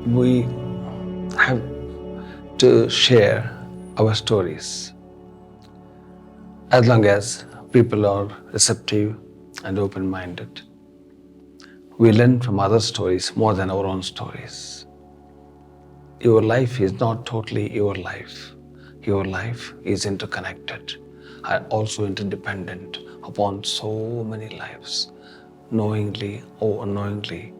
we have to share our stories as long as people are receptive and open-minded. We learn from other stories more than our own stories. Your life is not totally your life. Your life is interconnected and also interdependent upon so many lives, knowingly or unknowingly,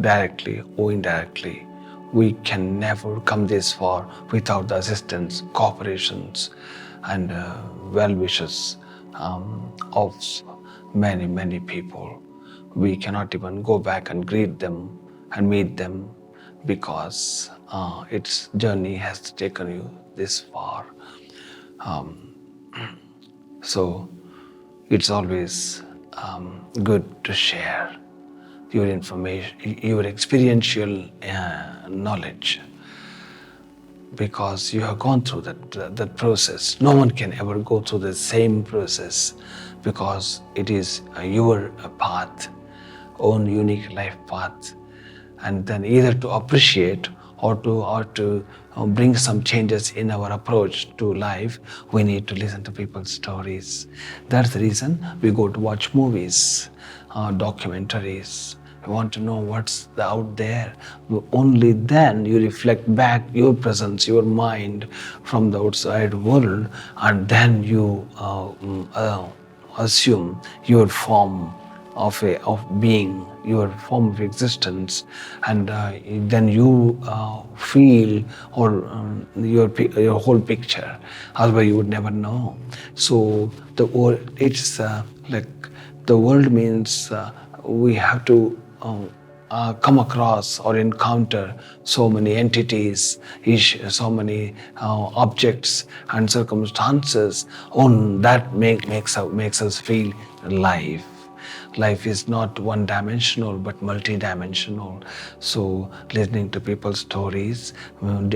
directly or indirectly. We can never come this far without the assistance, cooperations, and well wishes of many, many people. We cannot even go back and greet them and meet them because its journey has taken you this far. So it's always good to share your information, your experiential knowledge, because you have gone through that process. No one can ever go through the same process because it is your path, own unique life path. And then either to appreciate or to bring some changes in our approach to life, we need to listen to people's stories. That's the reason we go to watch movies, documentaries. We want to know what's out there. Only then you reflect back your presence, your mind from the outside world, and then you assume your form of being, your form of existence, and then you feel or your whole picture. Otherwise, you would never know. So the world, it's like the world means we have to come across or encounter so many entities, so many objects and circumstances. On that makes us feel alive. Life is not one-dimensional but multi-dimensional. So listening to people's stories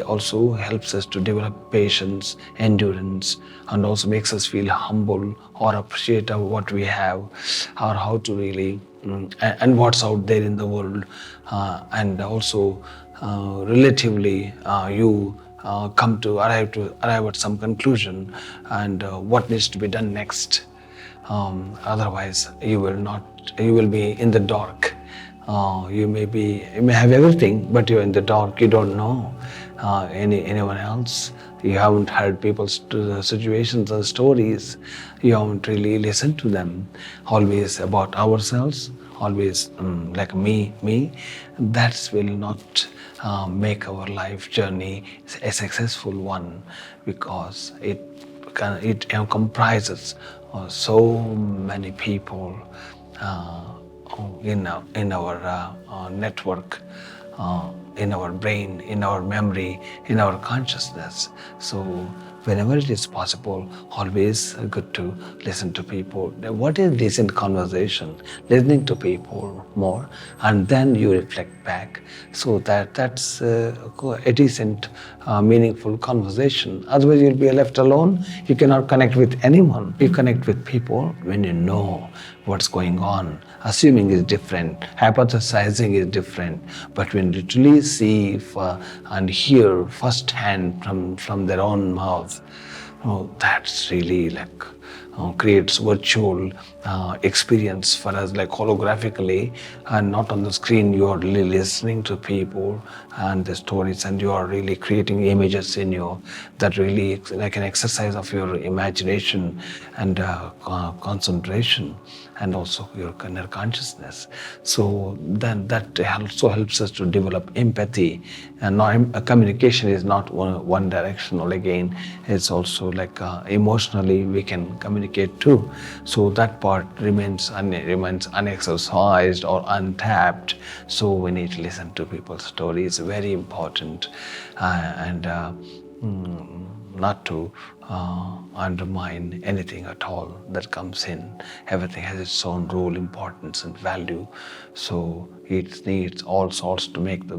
also helps us to develop patience, endurance, and also makes us feel humble or appreciate what we have, or how to really and what's out there in the world, and also relatively you come to arrive at some conclusion and what needs to be done next. Otherwise, you will be in the dark. You may have everything, but you're in the dark. You don't know anyone else. You haven't heard people's situations or stories. You haven't really listened to them. Always about ourselves, always like me. That will not make our life journey a successful one, because it comprises so many people in our network, in our brain, in our memory, in our consciousness. So whenever it is possible, always good to listen to people. What is decent conversation? Listening to people more, and then you reflect back. So that's a decent, meaningful conversation. Otherwise, you'll be left alone. You cannot connect with anyone. You connect with people when you know what's going on. Assuming is different, hypothesizing is different, but when you literally see and hear firsthand from their own mouth, that's really like creates virtual experience for us, like holographically, and not on the screen. You are really listening to people and the stories, and you are really creating images in you that really like an exercise of your imagination and concentration, and also your inner consciousness. So then that also helps us to develop empathy. And now communication is not one directional again. It's also like emotionally we can communicate too. So that part remains unexercised or untapped. So we need to listen to people's stories. Very important, and not to undermine anything at all that comes in. Everything has its own role, importance, and value. So it needs all sorts to make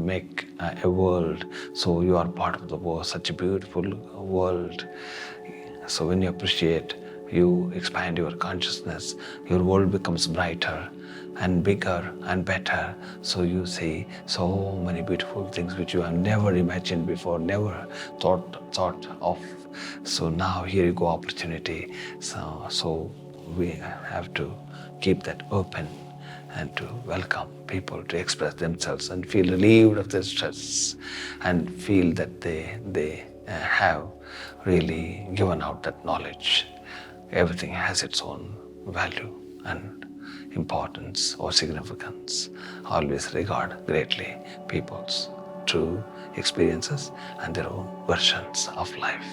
a world. So you are part of the world, such a beautiful world. So when you appreciate, you expand your consciousness, your world becomes brighter. and bigger and better. So you see so many beautiful things which you have never imagined before, never thought of. So now here you go, opportunity. So we have to keep that open and to welcome people to express themselves and feel relieved of their stress and feel that they have really given out that knowledge. Everything has its own value and importance or significance. Always regard greatly people's true experiences and their own versions of life.